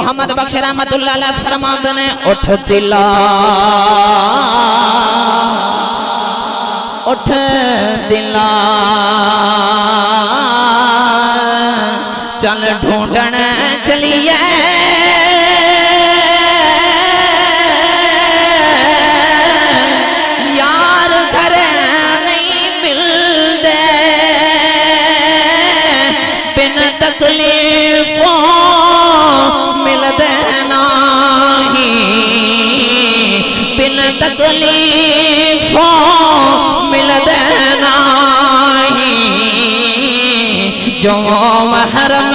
محمد بخش رحمت اللہ علیہ فرماتے ہیں اٹھ دلا اٹھ دلا چل ڈھونڈن چلیے یار گھر نہیں ملتے بن تکلیفوں ملتے نہیں بن تکلیفوں ملتے نہیں جو محرم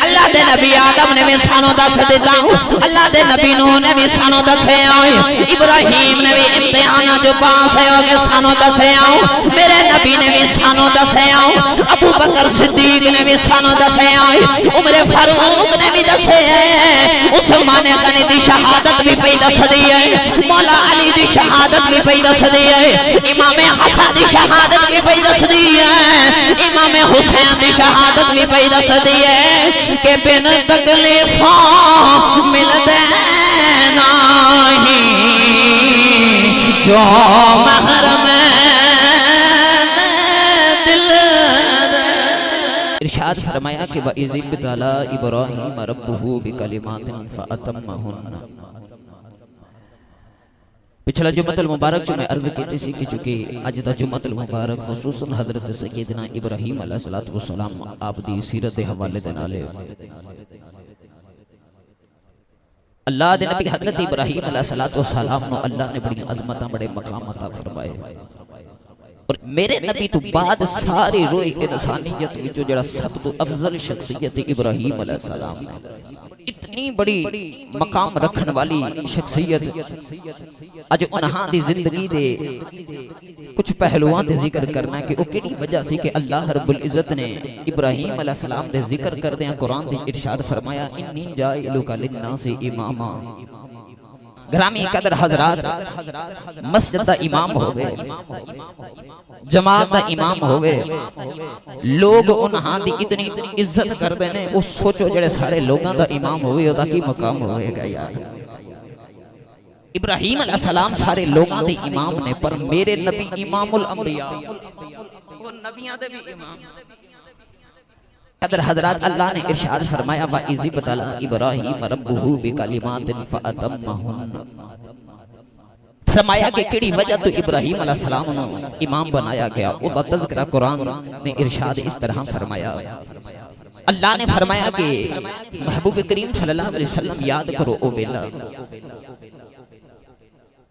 اللہ دے نبی آدم نے بھی سانو دس دیتا اللہ دے نبی نوح نے بھی سانو دسے آئے ابراہیم نے بھی امتحانہ جو پاس ہے ہوگے سانو دسے آؤ میرے نبی نے بھی سانو دسے آؤ ابو بکر صدیق نے بھی سانو دسے آئے عمر فاروق نے بھی دسے آئے عثمان غنی دی شہادت بھی پہی دس دی ہے مولا علی دی شہادت بھی پہی دس دی ہے امام حسن دی شہادت بھی پہی دس دی ہے امام حسین دی شہادت بھی پہی دس دی ہے کہ بن تکلیفوں ملتے نہیں جو محرم دل ارشاد فرمایا کہ وَإِذِ ابْتَلَىٰ إِبْرَاهِيمَ رَبُّهُ بِكَلِمَاتٍ فَأَتَمَّهُنَّ پچھلا جمعۃ المبارک جو میں عرض کیتی سی کہ چونکہ اج دا جمعۃ المبارک خصوصاً حضرت سیدنا ابراہیم علیہ السلام آپ دی سیرت دے حوالے دے نال اللہ دے نبی حضرت ابراہیم علیہ السلام نو اللہ نے بڑی عظمتاں بڑے مقامات فرمائے اور میرے نبی تو بعد ساری روح انسانیت جو جڑا سب تو افضل شخصیت ابراہیم علیہ السلام اتنی بڑی مقام رکھن والی شخصیت اج انہاں دی زندگی دے کچھ پہلوان دے ذکر کرنا ہے کہ وہ کیڑی وجہ سی کہ اللہ رب العزت نے ابراہیم علیہ السلام دے ذکر کر دیا قرآن دے ارشاد فرمایا انی جائلک للناس اماما گرامی قدر حضرات مسجد دا امام ہوئے جماعت دا امام ہوئے لوگ انہاں دی اتنی عزت کر دینے اس سوچو جڑے سارے لوگاں دا امام ہوئے دا کی مقام ہوئے گا یار ابراہیم علیہ السلام سارے لوگاں دے امام نے پر میرے نبی امام الانبیاء وہ نبیاں دے بھی امام قدر حضرات اللہ نے ارشاد فرمایا وَإِذِ ابْتَلَىٰ إِبْرَاهِيمَ رَبُّهُ بِكَلِمَاتٍ فَأَتَمَّهُنَّ فرمایا کہ کیڑی وجہ تو ابراہیم علیہ السلام نے امام بنایا گیا او دا تذکرہ قرآن نے ارشاد اس طرح فرمایا اللہ نے فرمایا کہ محبوب کریم صلی اللہ علیہ وسلم یاد کرو او ویلا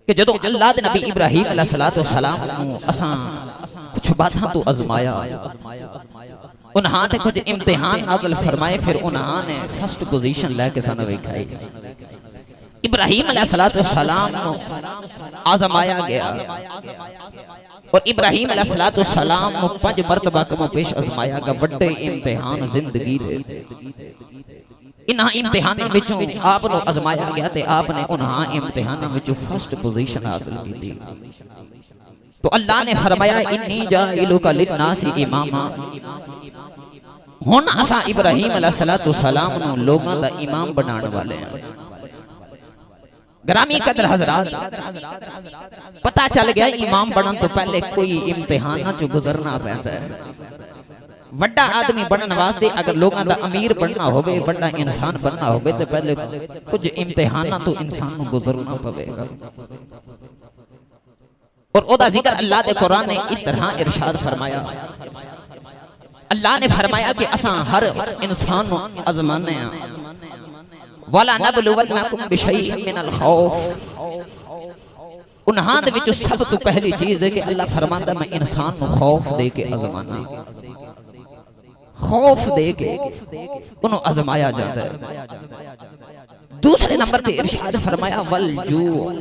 کہ جدو اللہ دے نبی ابراہیم علیہ السلام نو اساں کچھ باتاں تو ازمایا انہاں تے کچھ امتحان نازل فرمائے پھر انہاں نے فرسٹ پوزیشن لے کے سانو وکھائی ابراہیم علیہ السلام نو آزمایا گیا اور ابراہیم علیہ السلام نو 5 مرتبہ کم پیش آزمایا گیا بڑے امتحان زندگی دے انہاں امتحانوں وچوں آپ نو آزمایا گیا تے آپ نے انہاں امتحانوں وچوں فرسٹ پوزیشن حاصل کی تھی تو اللہ نے فرمایا انی جائلک للناس اماما ہن اساں ابراہیم علیہ السلام نو لوگاں دا امام بنان والے ہیں گرامی قدر حضرات پتہ چل گیا امام بنن تو پہلے کوئی امتحاناں چوں گزرنا پیندا ہے وڈا آدمی بنن واسطے اگر لوگاں دا امیر بننا ہوئے وڈا انسان بننا ہوئے تو پہلے کچھ امتحاناں تو انسان نو گزرنا پوے گا اور او دا ذکر اللہ دے قرآن نے اس طرح ارشاد فرمایا اللہ نے فرمایا کہ اساں ہر انسان نو آزمانے ہیں وَلَا نَبْلُوَنَّكُمْ بِشَيْءٍ مِّنَ الْخَوْفِ انہاں دے وچوں سب تو پہلی چیز ہے کہ اللہ فرماندا میں انسان نو خوف دے کے آزمانا خوف دے کے انہوں آزمایا جاتا ہے دوسرے نمبر تے ارشاد فرمایا وَالْجُوعَ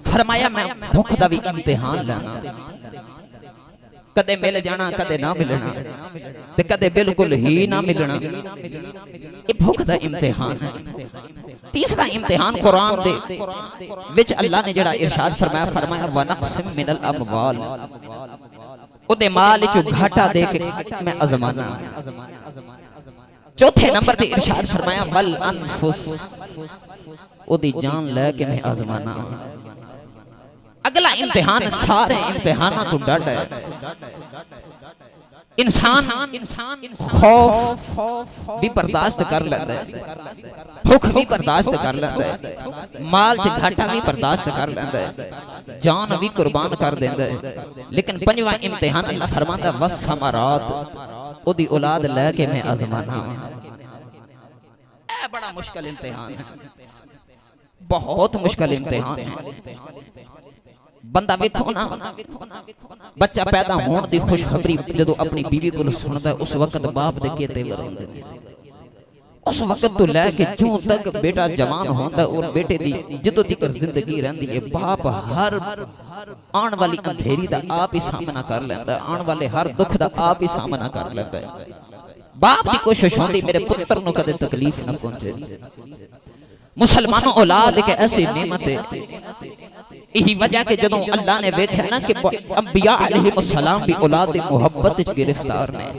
فرمایا میں بھوک دا بھی امتحان لینا کدے مل جانا کدے نہ ملنا تے کدے بالکل ہی نہ ملنا یہ بھوک دا امتحان ہے تیسرا امتحان قرآن دے وچ اللہ نے جڑا ارشاد فرمایا وَنَقْسِم مِّنَ الْأَمْوَالِ او دے مال چو گھاٹا دے کے میں ازمانا چوتھے نمبر تے ارشاد فرمایا والانفس او دی جان لے کے میں ازمانا اگلا امتحان سارے امتحانہ تو ڈٹ ہے انسان خوف بھی برداشت کر لیتا ہے بھوک بھی برداشت کر لیتا ہے مال چ گھاٹا بھی برداشت کر لیتا ہے جان بھی قربان کر دیتا ہے لیکن پنجواں امتحان اللہ فرماتا ہے والثمرات او دی اولاد لے کے میں آزمانا اے بڑا مشکل امتحان ہے بہت مشکل امتحان ہے بندہ ویکھو نا بچہ پیدا ہون دی خوشخبری جدو اپنی بیوی کو سنتا ہے اس وقت باپ دے کے تیور ہوندے اس وقت تو لے کے جوں تک بیٹا جوان ہوندہ اور بیٹے دی جدو تکر زندگی رہندی ہے باپ ہر آن والی اندھیری دا آپ ہی سامنا کر لیندہ ہے آن والے ہر دکھ دا آپ ہی سامنا کر لیندہ ہے باپ دی کوشش ہوندی میرے پتر نو کدے تکلیف نہ پہنچے مسلمانوں اولاد ایک ایسی نعمت ہے یہی وجہ کہ جدوں اللہ نے دیکھا نا کہ انبیاء علیہ السلام بھی اولاد محبت گرفتار نے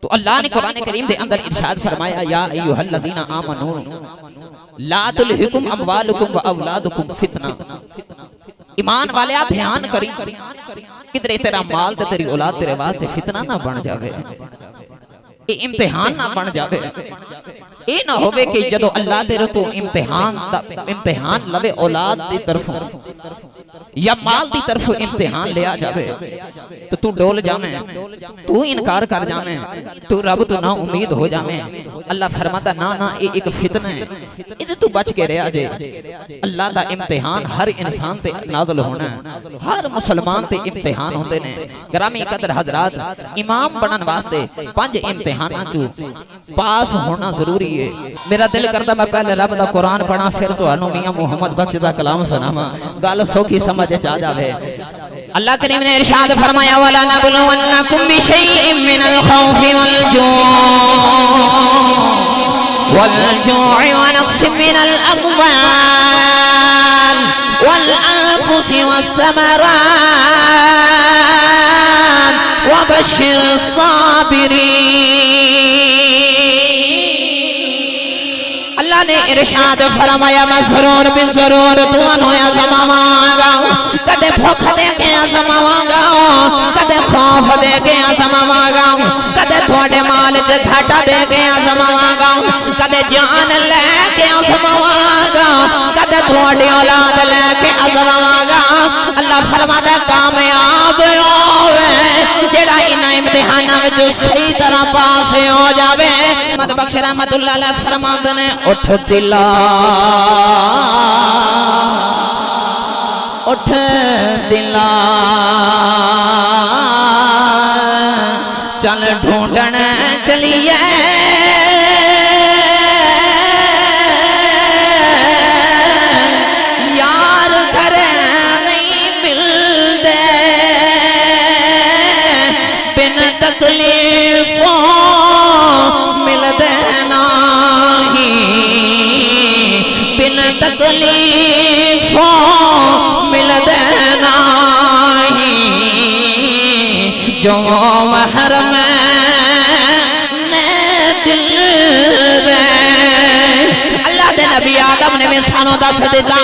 تو اللہ نے قرآن کریم دے اندر ارشاد فرمایا یا ایوہ الذین آمنون لا تلہکم اموالکم و اولادکم فتنہ ایمان والے دھیان کری کدرے تیرا مال تے تیری اولاد تیرے واسطے فتنہ نہ بن جاوے اے امتحان نہ بن جاوے اے نہ ہوئے کہ جدو اللہ تیرے تو امتحان لوے اولاد دی طرف یا مال دی طرف امتحان لیا جاوے تو ڈول جامیں تو انکار کر جامیں تو رب تو نا امید ہو جامیں اللہ فرماتا نا اے ایک فتنہ ہے ادھے تو بچ کے رہا جے اللہ دا امتحان ہر انسان تے نازل ہونا ہے ہر مسلمان تے امتحان ہوندے نے گرامی قدر حضرات امام بنن واسطے 5 امتحاناں چو پاس ہونا ضروری ہے میرا دل کرتا میں پہلے رب دا قرآن پڑھا پھر تو انو میاں محمد بخش دا کلام سناما گال سوکھی سمجھے چاہ جاوے اللہ کریم نے ارشاد فرمایا وَلَا نَبْلُوَنَّكُمْ بِشَيْءٍ مِّنَ الْخَوْفِ وَالْجُوعِ وَنَقْصٍ مِّنَ الْأَمْوَالِ وَالْأَنفُسِ وَالثَّمَرَاتِ وَبَشِّرِ الصَّابِرِينَ اللہ نے ارشاد فرمایا میں ضرور بھی ضرور تو انہویا زماواں گا کدے بھوک دے کے زماواں گا کدے خوف دے کے زماواں گا کدے تھوڑے مال چ گھاٹا دے کے زماواں گا کدے جان لے کے زماواں گا کدے تھوڑی اولاد لے کے زماواں گا اللہ فرماتا کامیاب ہوئے جڑا انہاں امتحاناں وچ صحیح طرح پاس ہو جاوے محمد بخش رحمت اللہ علیہ فرماتے نے اٹھ دلا اٹھ دلا چل ڈھونڈن چلیے یار گھر نہیں ملتے بن تکلیفوں ملتے تکلیفوں ملتے نہیں جو محرم نے دل دے اللہ دے نبی آدم نے بھی سانو دس دیتا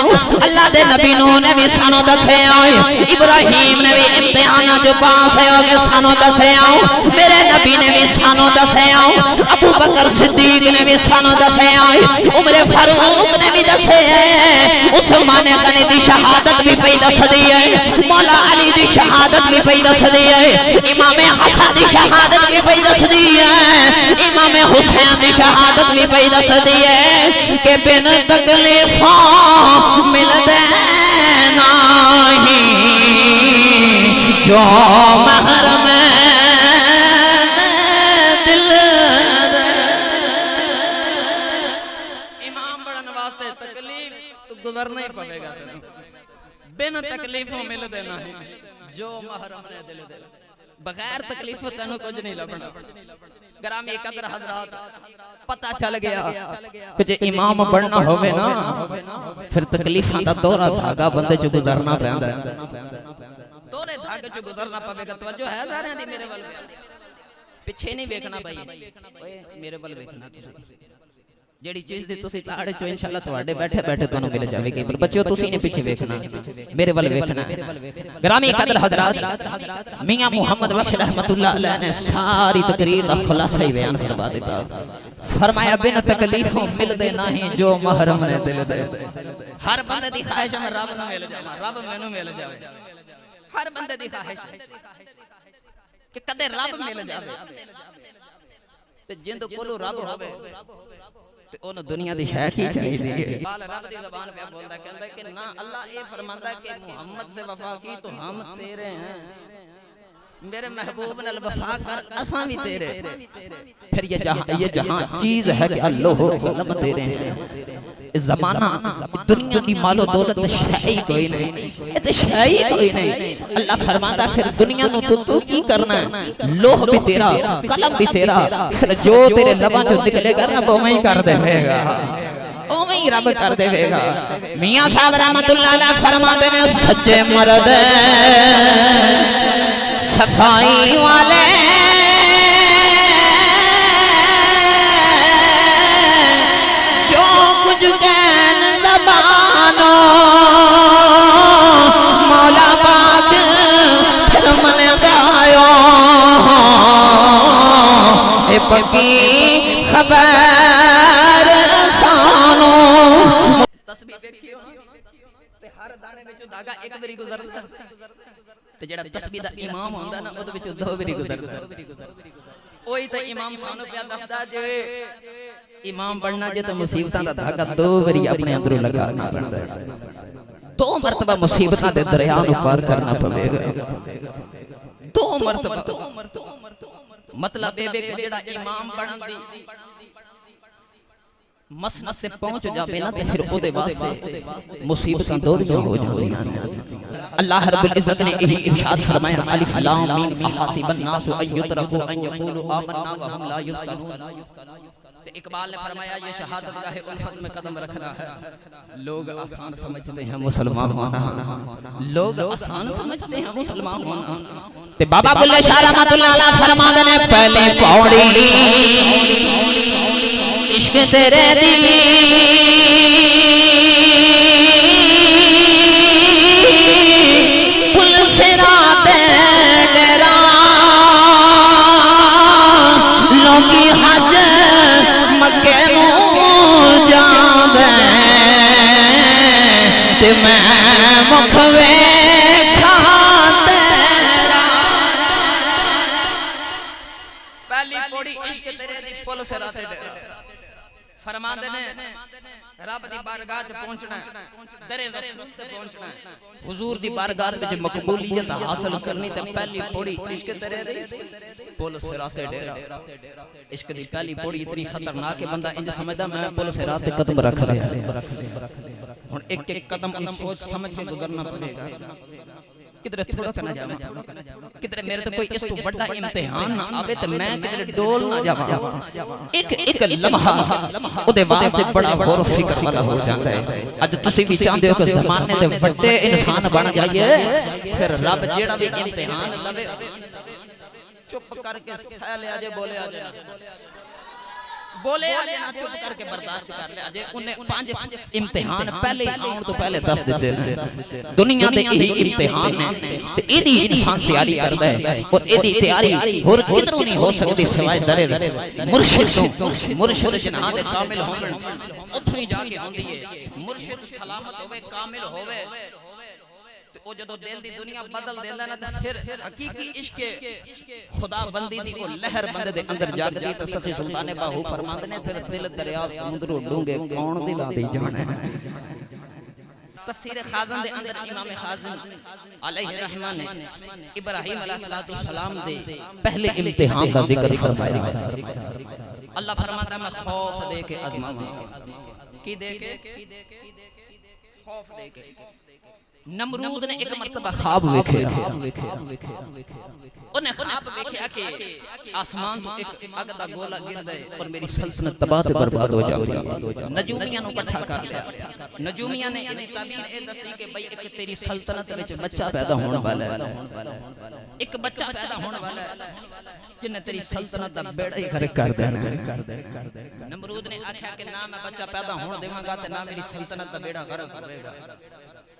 اللہ دے نبی نوح نے بھی سانو دسے آئے ابراہیم نے بھی امتحانہ جو پاس ہے ہوگے سانو دسے آؤ میرے نبی نے بھی سانو دسے آؤ ابو بکر صدیق نے بھی سانو دسے آئے عمر فاروق نے بھی دسے عثمان غنی دی شہادت بھی پی دس دی ہے مولا علی دی شہادت بھی پی دس دی ہے امام حسن دی شہادت بھی پی دس دی ہے امام حسین دی شہادت بھی پی دس دی ہے کہ بن تکلیفوں ملتے نہیں جو محرم دل امام بڑھن واسطے تکلیف تو گزرنا ہی پڑے گا بن تکلیفوں ملتے نہیں جو محرم نے دل دل بغیر تکلیفوں تینوں کچھ نہیں لبنا گرامی قدر حضرات پتہ چل گیا کہ جے امام بڑھنا ہوئے نا پھر تکلیفاں دا دورہ دھاگا بندے جو گزرنا پہندہ ہے دوہرے دھاگے چ گزرنا پوے گا توجہ ہے سارے دی میرے ول پیچھے نہیں ویکھنا بھائی اوئے میرے ول ویکھنا تسی جیڑی چیز دی تسی تاڑے چو انشاءاللہ تواڈے بیٹھے بیٹھے تانوں مل جاوے گی بچیو تسی نے پیچھے ویکھنا میرے ول ویکھنا گرامی قدر حضرات میاں محمد بخش رحمت اللہ علیہ نے ساری تقریر دا خلاصہ ہی بیان فرما دیتا فرمایا بن تکلیفوں مل دے نہیں جو محرم نے دل دے ہر بندے دی خواہش میں رب نہ مل جاواں رب مینوں مل جاوے ہر بندے دی خواہش کہ کدے رب مل جاوے تے جند کولو رب ہوے تے اونوں دنیا دی شے کی چاہیے حال رب دی زبان پہ بولدا کہندا کہ نہ اللہ اے فرماندا کہ محمد سے وفا کی تو ہم تیرے ہیں میرے محبوب نے وفا کر اساں بھی تیرے پھر یہ جہاں چیز ہے کہ اللہ قلم تیرے ہیں اس زمانہ دنیا دی مال و دولت شے کوئی نہیں تے شے کوئی نہیں اللہ فرماندا پھر دنیا نو تو کی کرنا ہے لوح بھی تیرا قلم بھی تیرا پھر جو تیرے لباں چوں نکلے گا رب اوویں ہی کر دے گا اوویں ہی رب کر دے گا میاں صاحب رحمت اللہ علیہ فرماتے ہیں سچے مرد صفائی والے جو کچھ کہن زبانوں مولا پاک پھر من گایو اے پکی خبر سانو تسبیح دیکھیو تے ہر دانے وچوں داغا ایک بری گزردا تے جڑا تسبیح دا امام ہوندا نا اودے وچوں دو بری گزردا اوہی تے امام سانو پیا دسدا جے امام بننا جے تے مصیبتاں دا دھاگا دو بری اپنے اندروں لگانا پڑدا ہے دو مرتبہ مصیبتاں دے دریا نو پار کرنا پوے گا دو مرتبہ مطلب اے کہ جڑا امام بنن دی مسند سے پہنچ جاوے نا تے پھر او دے واسطے مصیبتاں دوریاں ہو جاندیاں اللہ رب العزت نے یہی ارشاد فرمایا الف لام میم احسب الناس ان یترکوا ان یقولوا آمنا وهم لا یفتنون تے اقبال نے فرمایا یہ شہادت گاہ الفت میں قدم رکھنا ہے لوگ آسان سمجھتے ہیں مسلمان ہونا لوگ آسان سمجھتے ہیں مسلمان ہونا تے بابا بلے شاہ رحمت اللہ علیہ فرماتے ہیں پہلی پوڑی عشق تیرے دی پل صراط ڈیرا لوگی حج مکے نو جاندے تے میں مکھ ویکھاں تیرا پہلی پوڑی عشق تیرے دی پل صراط ڈیرا فرمان دینے رب دی بارگاہ چ پہنچنا ہے در رسول تے پہنچنا ہے حضور دی بارگاہ وچ مقبولیت حاصل کرنی تے پہلی پوڑی عشق تیرے دی پل صراط ڈیرا عشق دی پہلی پوڑی اتنی خطرناک ہے بندہ انج سمجھدا میں پل صراط تے قدم رکھ رہا ہن ایک ایک قدم سوچ سمجھ کے گزرنا پڑے گا کدھر تھوڑا کرنا جاواں کدھر میرے تے کوئی اس تو بڑا امتحان نہ آوے تے میں کدھر ڈول نہ جاواں ایک لمحہ اودے واسطے بڑا غور و فکر والا ہو جاندا ہے اج تسی بھی چاہندے ہو کہ زمانے دے بڑے انسان بن جائیے پھر رب جیڑا بھی امتحان لوے چپ کر کے سہ لے اجے بولے اجے بولے آجے نہ چپ کر کے برداشت کر لے آجے انہیں 5 امتحان پہلے آن تو پہلے 10 دیتے ہیں دنیا دے یہی امتحان نے ایدی انسان تیاری کرتا ہے اور ایدی تیاری اور کدروں نہیں ہو سکتی سوائے درے مرشد جنہاں دے کامل ہونے اتھوں ہی جا کے ہوندی ہے مرشد سلامت ہوئے کامل ہوئے او جدو دل دی دنیا بدل دینا نا پھر حقیقی عشق خدا بندی دی کو لہر بندے دے اندر جاگ دی تو صفی سلطان باہو فرماندے نے پھر دل دریا سمندروں ڈونگے کون دلا دی جانے تفسیر خازن دے اندر امام خازن علیہ رحمہ نے ابراہیم علیہ السلام دے پہلے امتحان دا ذکر فرمایا اللہ فرماتا میں خوف دے کے آزماواں کی دے کے خوف دے کے نمرود نے ایک مرتبہ خواب ویکھیا انہیں خواب ویکھیا کہ آسمان تو ایک اگ دا گولا گرد ہے اور میری سلطنت تباہ تے برباد ہو جاوے گی نجومیاں نو کٹھا کر لیا نجومیاں نے انہیں تعبیر اے دسی کہ بھئی ایک تیری سلطنت وچ بچہ پیدا ہونے والا ہے ایک بچہ پیدا ہونے والا ہے جن نے تیری سلطنت دا بیڑا ہی گھر کر دینا ہے نمرود نے آکھیا کہ نہ میں بچہ پیدا ہونے دیواں گا تے نہ میری سلطنت دا بیڑا غرق ہوئے گا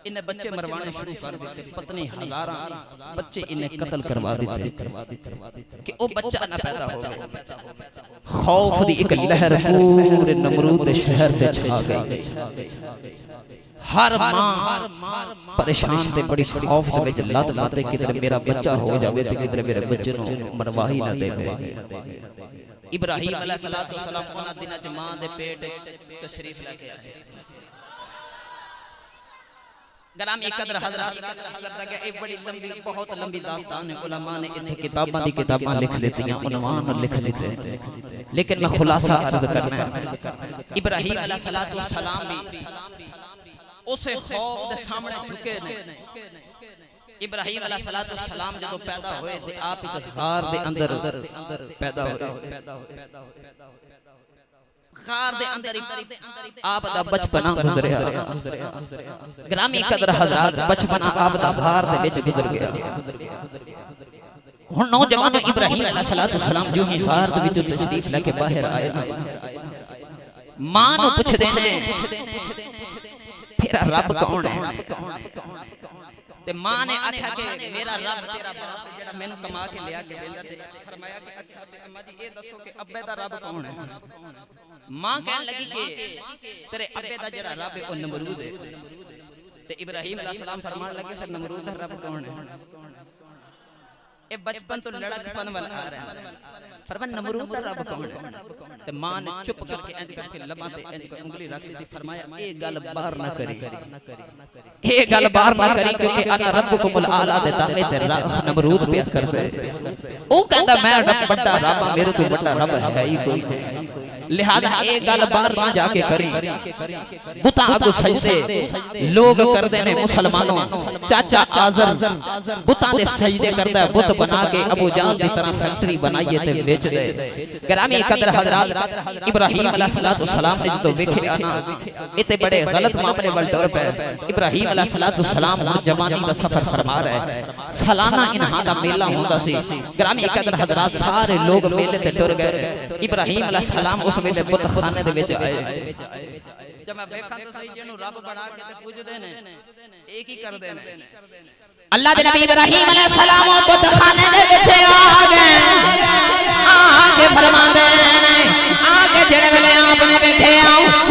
انہیں بچے مروانے شروع کر دیتے پتنی ہزاراں بچے انہیں قتل کروا دیتے کہ او بچہ نہ پیدا ہو خوف دی ایک لہر پورے نمرود شہر تے چھا گئی ہر ماں پریشان تے بڑی خوف تے وچ لات لاتے کدھر میرا بچہ ہو جاوے تے کدھر میرے بچے نو مروا ہی نہ دے ابراہیم علیہ السلام انہاں دناں چ ماں دے پیٹ تشریف لے کے آئے گرامی قدر حضرات ایک بڑی لمبی بہت لمبی داستان ہے علماء نے انہیں کتاباں لکھ لیتی ہیں عنوان لکھ لیتے ہیں لیکن میں خلاصہ عرض کرنا ہے ابراہیم علیہ السلام بھی اسے خوف دے سامنے جھکے نے ابراہیم علیہ السلام جدو پیدا ہوئے تھے آپ ایک غار دے اندر پیدا ہوئے غار دے اندر آپ دا بچپنا گزریا گرامی قدر حضرات بچپنا آپ دا غار دے وچ گزر گیا ہن نوجوان ابراہیم علیہ السلام جو ہی غار دے وچ تشریف لے کے باہر آئے ماں نو پوچھ دے تیرا رب کون ہے تے ماں نے آکھیا کہ میرا رب تیرا باپ جڑا مینوں کما کے لیا کے دیندا تے فرمایا کہ اچھا تے اماں جی یہ دسو کہ ابے دا رب کون ہے ماں کہن لگی کہ تیرے ابے دا جڑا رب ہے او نمرود ہے تے ابراہیم علیہ السلام فرمان لگے پھر نمرود دا رب کون ہے اے بچپن تو لڑک پن والا آ رہا ہے فرمان نمرود دا رب کون ہے تے ماں نے چپ کر کے انج کر کے لباں تے انج کر انگلی رکھ دی فرمایا اے گل باہر نہ کری اے گل باہر نہ کری کہ انا ربکم الاعلی دے دعوے تے نمرود پیش کر دے او کہندا میں رب بڑا رب ہاں میرے تو بڑا رب ہے ہی کوئی نہیں لہذا ایک گل بار نہ جا کے کریں بتاں اگو سجدے لوگ کردے نے مسلمانوں چاچا آزر بتاں دے سجدے کردا ہے بت بنا کے ابو جہل دی طرح فیکٹری بنائیے تے بیچ دے گرامی قدر حضرات ابراہیم علیہ السلام نے جو ویکھے انا ایتے بڑے غلط معاملے ول ٹر پے ابراہیم علیہ السلام جوانی دا سفر فرما رہے ہیں سالانہ انہاں دا میلہ ہوندا سی گرامی قدر حضرات سارے لوگ میلے تے ٹر گئے ابراہیم علیہ السلام اس میں بت خانے دے وچ آئے جب میں ویکھاں تو صحیح جنوں رب بنا کے تے پوجدے نے ایک ہی کردے نے اللہ دے نبی ابراہیم علیہ السلام بت خانے دے وچ آ گئے آگے فرماندے نے آگے جڑے ویلے آپ نے ویکھے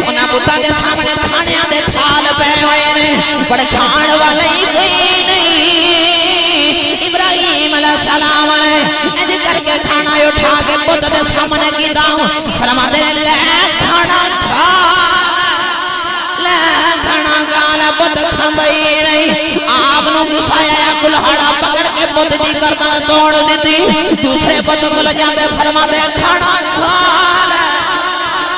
انہاں بتاں دے سامنے کھانیاں دے تھال پے ہوئے نے پر کھان والے کوئی نہیں ابراہیم علیہ السلام نے انج کر کے کھانا اٹھا کے بت دے سامنے کیتا فرماندے لے کھانا کھا لے کھانا کھا لے بت کھاندی نہیں آپ نو گسایا کلہاڑا پکڑ کے بت دی گردن توڑ دتی دوسرے بت کول جاندے فرماندے کھانا کھا لے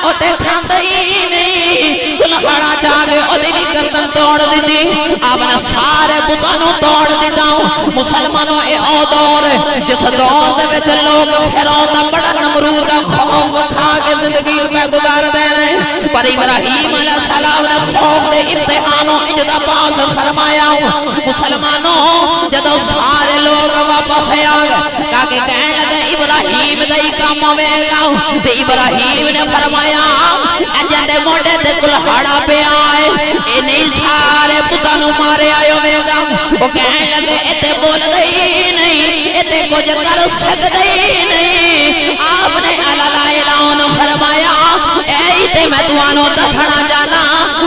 او تے کھاندی نہیں کلہاڑا جا کے اودی بھی گردن توڑ دتی آپ نے سارے بتاں نو توڑ دتا مسلمانوں اے او دور جس دور دے وچ لوگ فرعون دا بڑا نمرود دا خوف کھا کے زندگی میں گزار دے رہے پر ابراہیم علیہ السلام نے خوف دے امتحانوں اجدا پاس فرمایا مسلمانوں جدو سارے لوگ واپس آ گئے تاکہ کہنے لگے ابراہیم دا ہی کام ہوے گا تے ابراہیم نے فرمایا اجے دے موڈے تے کلہاڑا پہ آئے اے نہیں سارے پتاں نو مارے آئے ہوے گا وہ کہنے لگے ایتے بول دے نہیں ایتے کچھ کر سکدے نہیں آپ نے اعلان فرمایا اے تے میں تانوں دسنا جانا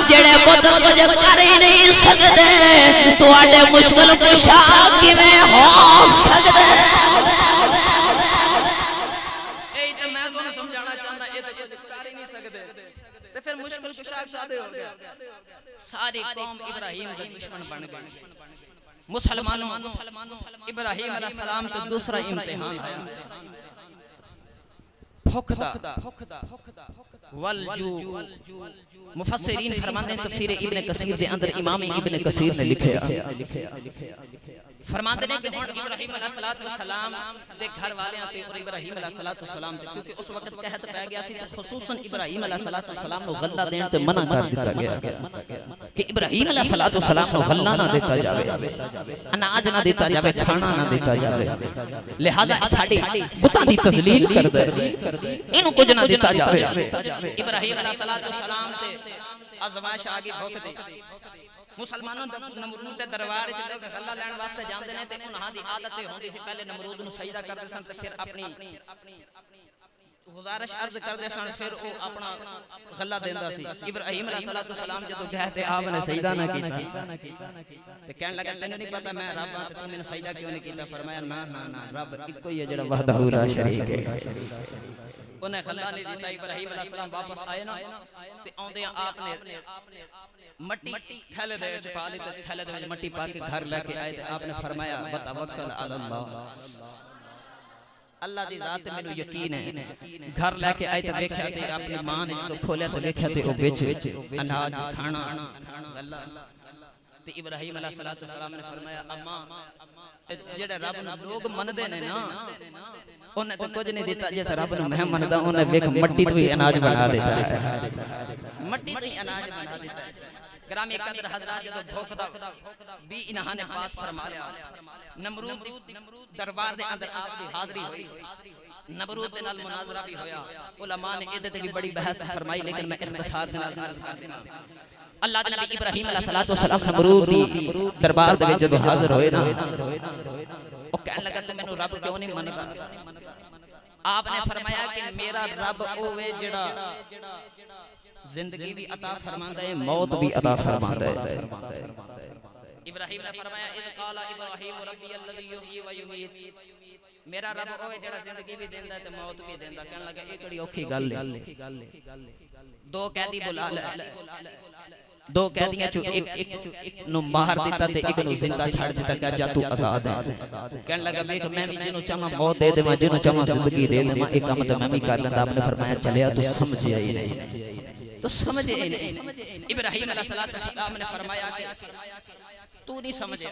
جڑے بت کچھ کر ہی نہیں سکدے تواڈے مشکل کشا کیویں ہو سکدے اے تے میں تانوں سمجھانا چاہندا اے تے کر ہی نہیں سکدے تے پھر مشکل کشا سادے ہو گیا ساری قوم ابراہیم کے دشمن بن گئی مسلمانوں ابراہیم علیہ السلام تو دوسرا امتحان آیا بھوک دا والجو مفسرین فرماندے ہیں تفسیر ابن کثیر دے اندر امام ابن کثیر نے لکھیا فرماندے ہیں کہ ہن ابراہیم علیہ السلام دے گھر والیاں تے اور ابراہیم علیہ السلام تے کیونکہ اس وقت قحط پہ گیا سی تے خصوصاً ابراہیم علیہ السلام نو غلہ دین تے منع کر دتا گیا کہ ابراہیم علیہ السلام نو غلہ نہ دیتا جاوے اناج نہ دیتا جاوے کھانا نہ دیتا جاوے لہذا ساڈی بتاں دی تذلیل کردا اینو کچھ نہ دیتا جاوے ابراہیم علیہ السلام تے ازواج آگے بھوک دے مسلمانوں نمرود دے دربار وچ لوگ غلہ لین واسطے جاندے نے تے انہاں دی عادت ہوندی سی پہلے نمرود نو سجدہ کردے سن تے پھر اپنی گزارش عرض کردے سن پھر او اپنا غلہ دیندا سی ابراہیم علیہ السلام جدوں گئے تے آپ نے سجدہ نہ کیتا تے کہن لگا تینوں نہیں پتہ میں رب ہاں تے تو میں سجدہ کیوں نہیں کیتا فرمایا نا رب اکو ہی ہے جڑا وحدہ لا شریک ہے انہیں غلہ نہیں دیتا ابراہیم علیہ السلام واپس آئے نا تے اوندے آپ نے مٹی تھیلے دے وچ پا لی تے تھیلے دے وچ مٹی پا کے گھر لے کے آئے تے آپ نے فرمایا وتوکل علی اللہ اللہ دی ذات مینوں یقین ہے گھر لے کے آئے تے ویکھیا تے اپنی ماں نے جدوں کھولیا تے ویکھیا تے او وچ اناج کھانا غلہ تے ابراہیم علیہ السلام نے فرمایا اماں جڑے رب نوں لوگ مندے نے نا انہیں تو کچھ نہیں دیتا جیسا رب نوں میں مندا انہیں ویکھ مٹی تو ہی اناج بنا دیتا ہے مٹی تو ہی اناج بنا دیتا ہے گرامی قدر حضرات جدوں بھوکدا بھی انہاں نے پاس فرما لیا نمرود دربار دے اندر آپ دی حاضری ہوئی نمرود دے نال مناظرہ بھی ہویا علماء نے ادھر تے بھی بڑی بحث فرمائی لیکن میں اختصار سے نال عرض کر دینا اللہ دے نبی ابراہیم علیہ السلام نمرود دی دربار دے وچ جدوں حاضر ہوئے نا او کہن لگا تے مینوں رب کیوں نہیں مندا آپ نے فرمایا کہ میرا رب اوے جڑا زندگی بھی عطا فرماندا ہے موت بھی عطا فرماندا ہے ابراہیم نے فرمایا اذ قال ابراہیم ربی الذی یحیی و یمیت میرا رب اوے جڑا زندگی بھی دیندا ہے تے موت بھی دیندا کہن لگا اے کڑی اوکھی گل ہے دو قیدی بلا لے دو قیدیاں چوں ایک نو مار دیتا تے ایک نو زندہ چھڑ دیتا کہ جا تو آزاد ہے کہن لگا ویکھ میں بھی جنوں چاہاں موت دے دیواں جنوں چاہاں زندگی دے دیواں ایک کام تے میں بھی کر لیندا آپ نے فرمایا چلیا تو سمجھیا ہی نہیں تو سمجھے ہی نہیں ابراہیم علیہ السلام نے فرمایا کہ تو نہیں سمجھے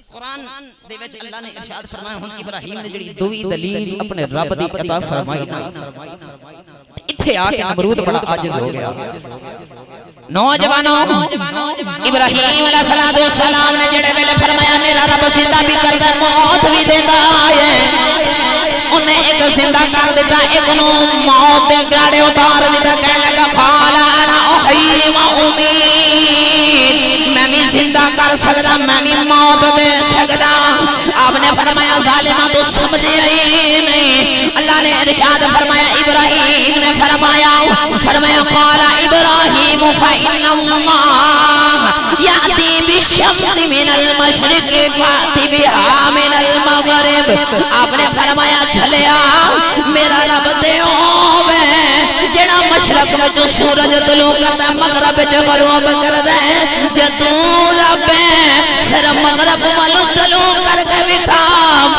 قرآن دے وچ اللہ نے ارشاد فرمایا ہن ابراہیم نے جڑی دوئی دلیل اپنے رب دی عطا فرمائی نا ایتھے آ کے نمرود بڑا عاجز ہو گیا نوجوانوں ابراہیم علیہ السلام نے جڑے ویلے فرمایا میرا رب زندہ بھی کردا موت بھی دیندا ہے انہیں ایک زندہ کر دیتا ایک نو موت دے گاڑے اتار دیتا کہنے لگا پھالا انا احیی و امید میں بھی زندہ کر سکتا میں بھی موت دے سکتا آپ نے فرمایا ظالمہ تو سمجھے ہی نہیں اللہ نے ارشاد فرمایا ابراہیم نے فرمایا قال ابراہیم فإن اللہ یأتی بالشمس من المشرق فأتی بها من المغرب آپ نے فرمایا چلیا میرا رب تے ہووے جڑا مشرق وچ سورج طلوع کردا مغرب وچ غروب کردا جے تو رب پھر مغرب والو طلوع کر کے وکھا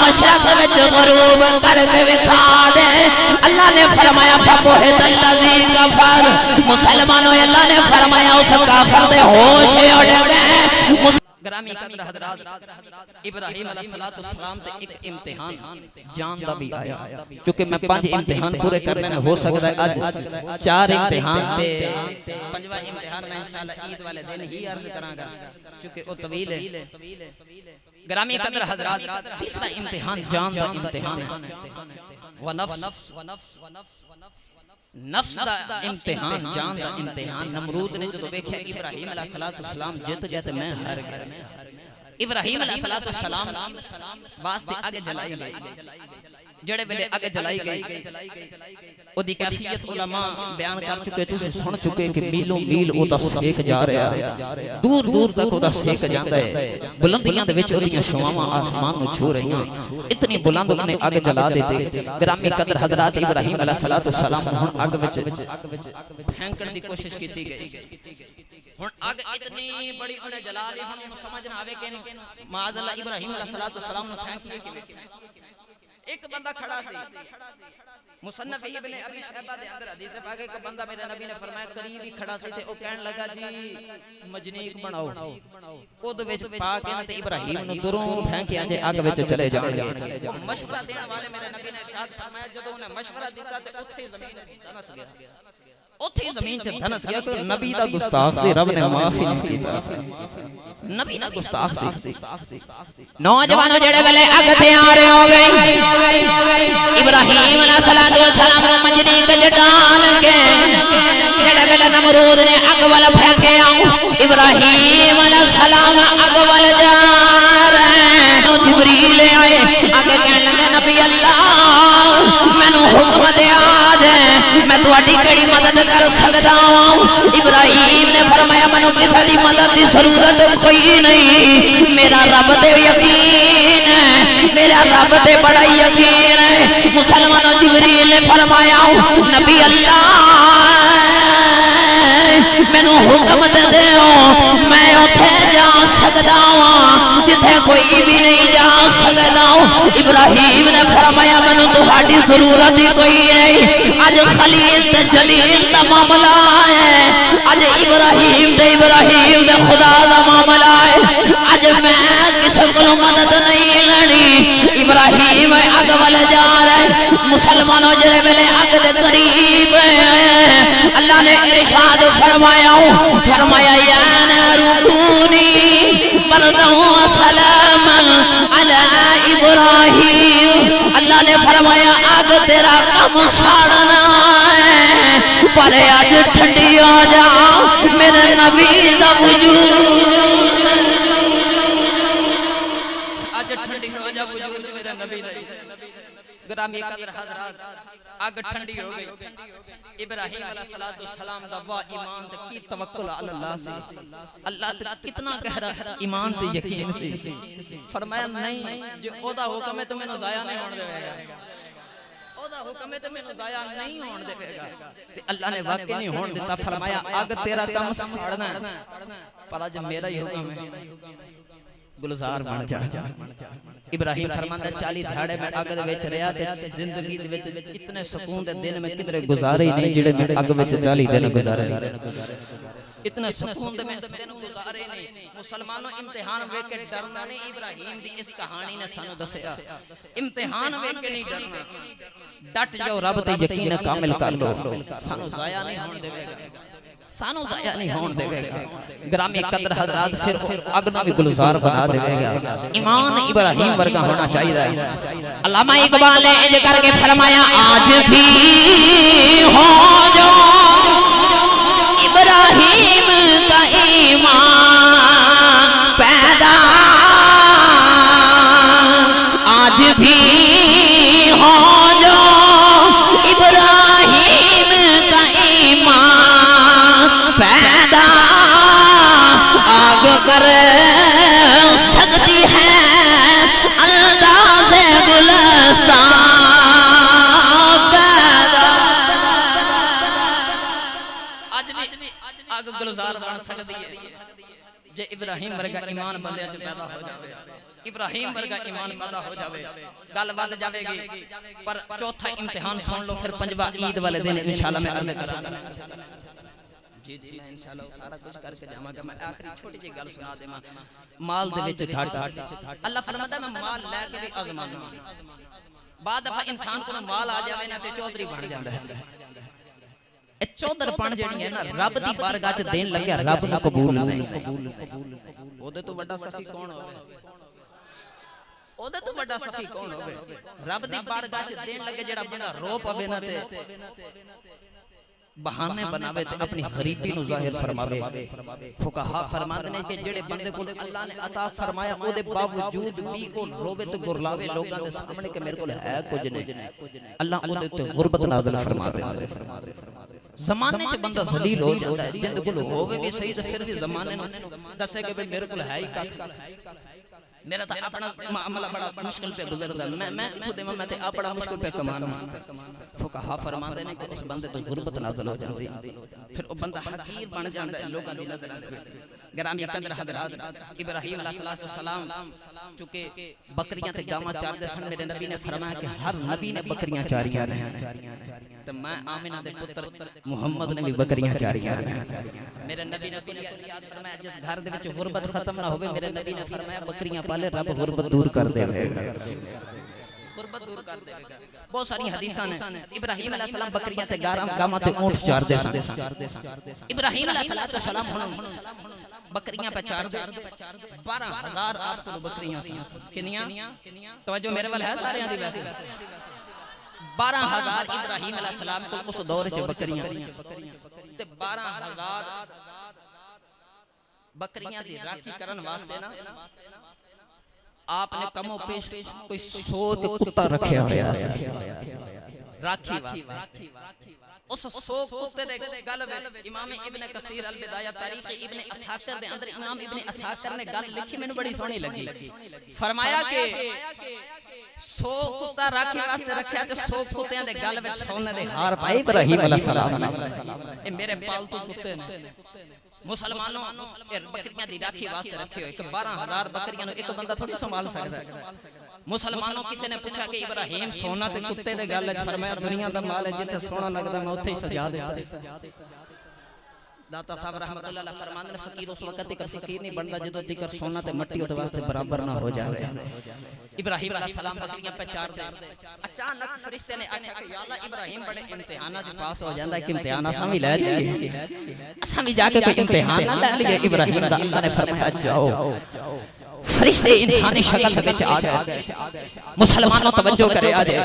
مشرق وچ غروب کر کے وکھا دے اللہ نے فرمایا فبہت الذی کفر مسلمانوں اللہ نے فرمایا اس کافر دے ہوش اڑ گئے گرامی قدر حضرات ابراہیم علیہ السلام تے ایک امتحان جان دا بھی آیا چونکہ میں 5 امتحان پورے کرنے ہو سکتا ہے آج 4 امتحان تے 5واں امتحان میں انشاءاللہ عید والے دن ہی عرض کراں گا چونکہ وہ طویل ہے گرامی قدر حضرات تیسرا امتحان جان دا امتحان ہے نفس دا امتحان جان دا امتحان نمرود نے جدو ویکھیا ابراہیم علیہ السلام جت گیا تے میں ہار گیا ابراہیم علیہ السلام واسطے آگے جلائی گئی جڑے ویلے آگے جلائی گئی او دی کیفیت علماء بیان کر چکے تسیں سن چکے کہ میلوں میل او دا سیک جا رہا ہے دور دور تک او دا سیک جاندا ہے بلندیاں دے وچ اودیاں شعاواں آسمان نوں چھو رہیاں اتنی بلند انہوں نے آگ جلا دیتے گرامی قدر حضرات ابراہیم علیہ السلام ہن آگ وچ پھینکن دی کوشش کیتی گئی ہن آگ اتنی بڑی انہیں جلا لی ہم سمجھ نہ آوے کہ معاذ اللہ ابراہیم علیہ السلام نے پھینکی کہ ایک بندہ کھڑا سی مصنف ابن ابی شیبہ دے اندر حدیث پاک ایک بندہ میرے نبی نے فرمایا قریب ہی کھڑا سی تے او کہن لگا جی مجنیق بناؤ اود وچ پا کے تے ابراہیم نو دروں پھینکیا جے اگ وچ چلے جان گے مشورہ دینے والے میرے نبی نے ارشاد فرمایا جدوں انہیں مشورہ دیتا تے اوتھے زمین دھنس گیا اوتھے زمین چ دھنس گیا تو نبی دا گستاخ سی رب نے معافی نہیں کیتا نبی دا گستاخ سی نوجوانوں جڑے ویلے اگ تے آ رہے ہو گئے ابراہیم علیہ السلام نو منجنیق وچ ڈال کے جڑے ویلے نمرود نے اگ ول پھینکیا ابراہیم علیہ السلام اگ ول جا رہے تو جبریل آئے اگ کہن لگے نبی اللہ مینوں حکم دے آ جے میں تہاڈی کیڑی مدد کر سکدا ہوں ابراہیم نے فرمایا مینوں کسے دی مدد دی ضرورت کوئی نہیں میرا رب تے یقین ہے میرا رب تے بڑا یقین ہے مسلمانوں جبریل نے فرمایا نبی اللہ مینوں حکم دے دیو میں اوتھے جا سکدا ہاں جتھے کوئی بھی نہیں جا سکدا ابراہیم نے فرمایا مینوں تہاڈی ضرورت ہی کوئی نہیں اج خلیل تے جلیل دا معاملہ ہے اج ابراہیم دے خدا دا معاملہ ہے اج میں کسے کولوں مدد نہیں لینی ابراہیم اگ ول جا رہے مسلمانوں جڑے ویلے اگ دے قریب اللہ نے ارشاد فرمایا یا نار کونی بردا و سلاما علی ابراہیم اللہ نے فرمایا آگ تیرا کم ساڑنا ہے پر آج ٹھنڈی ہو جا میرے نبی دا وجود آج ٹھنڈی ہو جا وجود میرے نبی دا گرامی قدر حضرات آگ ٹھنڈی ہو گئی ابراہیم علیہ السلام دا وا ایمان تے کی توکل علی اللہ سے اللہ تے کتنا گہرا ایمان تے یقین سے فرمایا نہیں جو او دا حکم ہے تو مینوں ضائع نہیں ہون دے گا او دا حکم ہے تو مینوں ضائع نہیں ہون دے گا تے اللہ نے واقعی نہیں ہون دیتا فرمایا اگ تیرا کم ساڑنا پر اج میرا ہی حکم ہے گلزار بن جا ابراہیم فرماندا 40 دھاڑے میں اگ دے وچ رہیا تے زندگی دے وچ اتنے سکون دے دن میں کدھر گزارے ہی نہیں جڑے میں اگ وچ 40 دن گزارے اتنے سکون دے میں دن گزارے نہیں مسلمانوں امتحان ویکھ کے ڈرنا نہیں ابراہیم دی اس کہانی نے سانو دسیا امتحان ویکھ کے نہیں ڈرنا ڈٹ جاؤ رب تے یقین کامل کر لو سانو ضائع نہیں ہون دے گا سانو ضائع نہیں ہون دے گا گرامی قدر حضرات پھر اگ نو بھی گلزار بنا دے گا ایمان ابراہیم ورگا ہونا چاہیے علامہ اقبال نے انج کر کے فرمایا آج بھی ہو جو ابراہیم کا ایمان پیدا آج بھی ہو جو ابراہیم کا ایمان پیدا آگ کر سکتی ہے انداز گلستان پیدا آگ گلزار بن سکتی ہے جے ابراہیم ورگا ایمان بندے چ پیدا ہو جاوے ابراہیم ورگا ایمان پیدا ہو جاوے گل ول جاوے گی پر چوتھا امتحان سن لو پھر پنجواں عید والے دن انشاءاللہ میں عرض کراں گا جی جی میں انشاءاللہ سارا کچھ کر کے جاواں گا میں آخری چھوٹی جی گل سنا دیواں مال دے وچ گھاٹا اللہ فرماتا ہے میں مال لے کے بھی آزمانا بعد دفعہ انسان کو مال آ جاوے نا تے چودھری بن جاندا ہے اے چودھر پن جڑی ہے نا رب دی بارگاہ چ دین لگیا رب نو قبول نہیں او دے تو بڑا سخی کون ہوے او دے تو بڑا سخی کون ہوے رب دی بارگاہ چ دین لگے جڑا بڑا رو پوے نا تے بہانے بناوے تے اپنی غریبی نو ظاہر فرماوے فقہا فرماتے ہیں کہ جڑے بندے کو اللہ نے عطا فرمایا او دے باوجود بھی او روے تے گرلاوے لوگاں دے سامنے کہ میرے کول ہے کچھ نہیں اللہ او دے تے غربت نازل فرما دے زمانے چ بندہ ذلیل ہو جاتا ہے جند کول ہووے بھی صحیح تے پھر بھی زمانے نو دسے کہ میرے کول ہے ہی کچھ میرا تا اپنا معاملہ بڑا مشکل پہ گزردا میں خود میں تے اپنا مشکل پہ کمانا فقہا فرماندے نے کہ اس بندے تو غربت نازل ہو جاندی پھر او بندہ حقیر بن جاندا ہے لوکاں دی نظر گرامی قدر حضرات ابراہیم علیہ السلام چونکہ بکریاں تے گاواں چاردے سن میرے نبی نے فرمایا کہ ہر نبی نے بکریاں چاریاں نے تے میں آمنہ دے پتر محمد نے بھی بکریاں چاریاں نے میرے نبی نے ارشاد فرمایا جس گھر دے وچ غربت ختم نہ ہوے میرے نبی نے فرمایا بکریاں پالے رب غربت دور کر دے گا غربت دور کر دے گا بہت ساری حدیثاں ہیں ابراہیم علیہ السلام بکریاں تے گاواں تے اونٹ چاردے سن ابراہیم علیہ السلام بکریاں پہ چار دے 12,000 آپ کو بکریاں سی کنیاں توجہ میرے وال ہے سارے دی ویسے 12,000 ابراہیم علیہ السلام کو اس دور سے بکریاں تے 12,000 بکریاں دی راکھی کرن واسطے نا آپ نے کم و پیش کوئی 100 کتا رکھیا ہوا ہے راکھی واسطے اس 100 کتے دے گل وچ امام ابن کثیر البدایہ تاریخ ابن اسحاقر دے اندر امام ابن اسحاقر نے گل لکھی مینوں بڑی سونی لگی فرمایا کہ 100 کتا راکھی واسطے رکھیا تے 100 کتےاں دے گل وچ سونے دے ہار پائے ابراہیم علیہ السلام نے اے میرے پالتو کتے نے مسلمانوں بکریاں دی راکھی واسطے رکھے ہوئے کہ 12,000 بکریاں نو ایک بندہ تھوڑی سنبھال سکتا ہے مسلمانوں کسی نے پوچھا کہ ابراہیم سونا تے کتے دے گل وچ فرمایا دنیا دا مال ہے جتھے سونا لگدا میں اوتھے ہی سجا دیتا داتا صاحب رحمت اللہ علیہ فرماندے نے فقیر اس وقت تک فقیر نہیں بندا جدوں تک سونا تے مٹی اس واسطے برابر نہ ہو جائے ابراہیم علیہ السلام بکریاں پہ چار دے اچانک فرشتے نے آکھیا کہ یا اللہ ابراہیم بڑے امتحانات جو پاس ہو جاندا ہے کہ امتحان اساں بھی لے جائیے اساں بھی جا کے کوئی امتحان نہ لے لیے ابراہیم دا اللہ نے فرمایا جاؤ فرشتے انسانی شکل وچ آ گئے مسلمانوں توجہ کرے آ جائے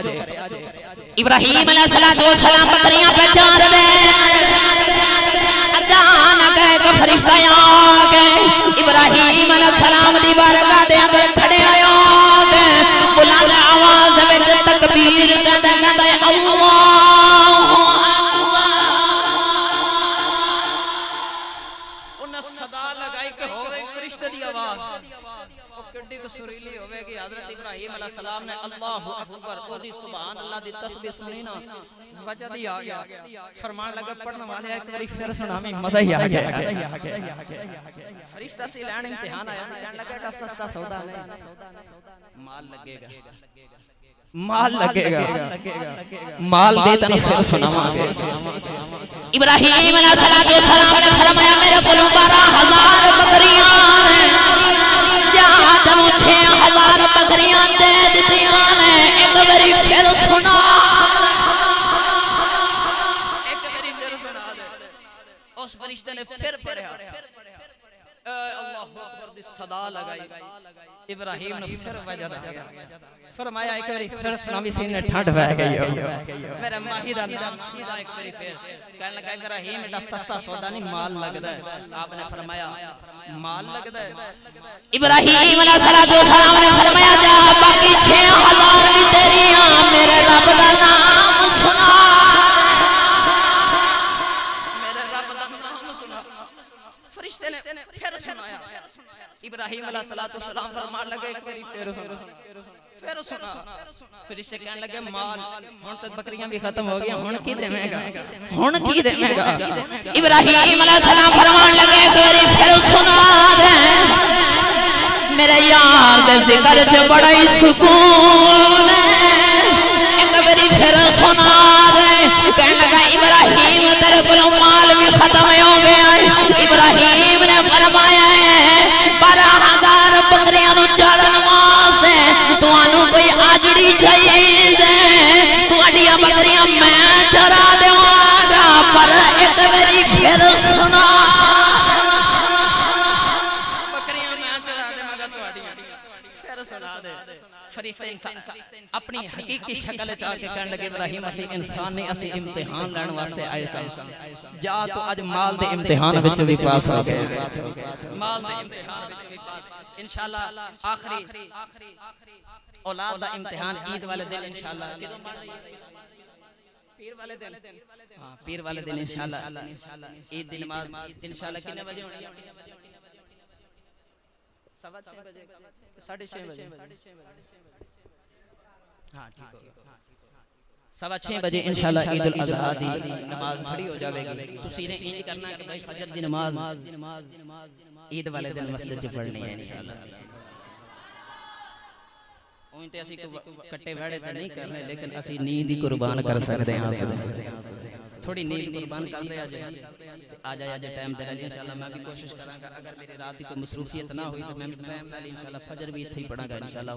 ابراہیم علیہ السلام بکریاں پہ چار دے اچانک ایک فرشتہ آ گئے ابراہیم علیہ السلام دی بارگاہ دے اندر کھڑے آیا بلند آواز وچ تکبیر کہندا اللہ انہاں صدا لگائی کہ ہوے فرشتے دی آواز کڈی کو سریلی ہوے گی حضرت ابراہیم علیہ السلام نے اللہ اکبر او دی سبحان اللہ دی تسبیح سنی نا وجہ دی آ گیا فرمان لگا پڑھنے والے ایک باری پھر سنا میں مزہ ہی آ گیا فرشتہ سے لین امتحان آیا کہنے لگا ایڈا سستا سودا نہیں مال لگے گا مال لگے گا مال دے تن پھر سناواں گے ابراہیم علیہ السلام نے فرمایا میرے کولوں 12,000 بکریاں ہیں جہاں تنوں 6,000 بکریاں دے دتیاں نے ایک باری پھر سنا اس فرشتے نے پھر پڑھا اللہ اکبر دی صدا لگائی ابراہیم نے پھر وجہ آ گیا فرمایا ایک باری پھر سنامی سینے ٹھنڈ بہ گئی میرا ماہی دا نام سیدھا ایک باری پھر کہنے لگا ابراہیم ایڈا سستا سودا نہیں مال لگدا ہے آپ نے فرمایا مال لگدا ہے ابراہیم علیہ السلام نے فرمایا جا باقی 6,000 بھی تیریاں میرے رب دا نام سنا فرشتے نے پھر سنایا ابراہیم علیہ السلام فرمان لگے ایک باری پھر سنا فرشتے کہنے لگے مال ہن تے بکریاں بھی ختم ہو گئی ہن کی دیویں گا ابراہیم علیہ السلام فرمان لگے ایک باری پھر سنا دے میرے یار دے ذکر وچ بڑا ہی سکون ہے ایک باری پھر سنا دے کہنے لگا ابراہیم تیرے کولوں مال بھی ختم ہو گیا ابراہیم نے فرمایا ہے 12,000 بکریاں نو چڑھن واسطے تانوں کوئی آجڑی چاہیے تہاڈیاں بکریاں میں چرا دیواں گا پر ایک باری پھر سنا بکریاں میں چرا دیواں گا تہاڈیاں پھر سنا دے فرشتے اپنی حقیقی شکل چ آ کے کہنے لگے ابراہیم اسی انسان نہیں اسی امتحان لین واسطے آئے سن جا تو اج مال دے امتحان وچ بھی پاس ہو گئے مال دے امتحان وچ بھی پاس انشاءاللہ آخری اولاد دا امتحان عید والے دن انشاءاللہ پیر والے دن ہاں پیر والے دن انشاءاللہ عید دی نماز انشاءاللہ کتنے بجے ہونی 6:30 بجے 6:30 بجے ہاں ٹھیک ہو 6:15 بجے انشاءاللہ عید الاضحیٰ دی نماز کھڑی ہو جاوے گی تسی نے انج کرنا کہ بھائی فجر دی نماز عید والے دن مسجد چ پڑھنی ہے انشاءاللہ اون تے اسی کٹے وڑے تے نہیں کرنے لیکن اسی نیند ہی قربان کر سکتے ہیں تھوڑی نیند قربان کر دے آ جائے ٹائم دے لیں انشاءاللہ میں بھی کوشش کراں گا اگر میری رات کی کوئی مصروفیت نہ ہوئی تو میں ٹائم نال انشاءاللہ فجر بھی ایتھے ہی پڑھاں گا انشاءاللہ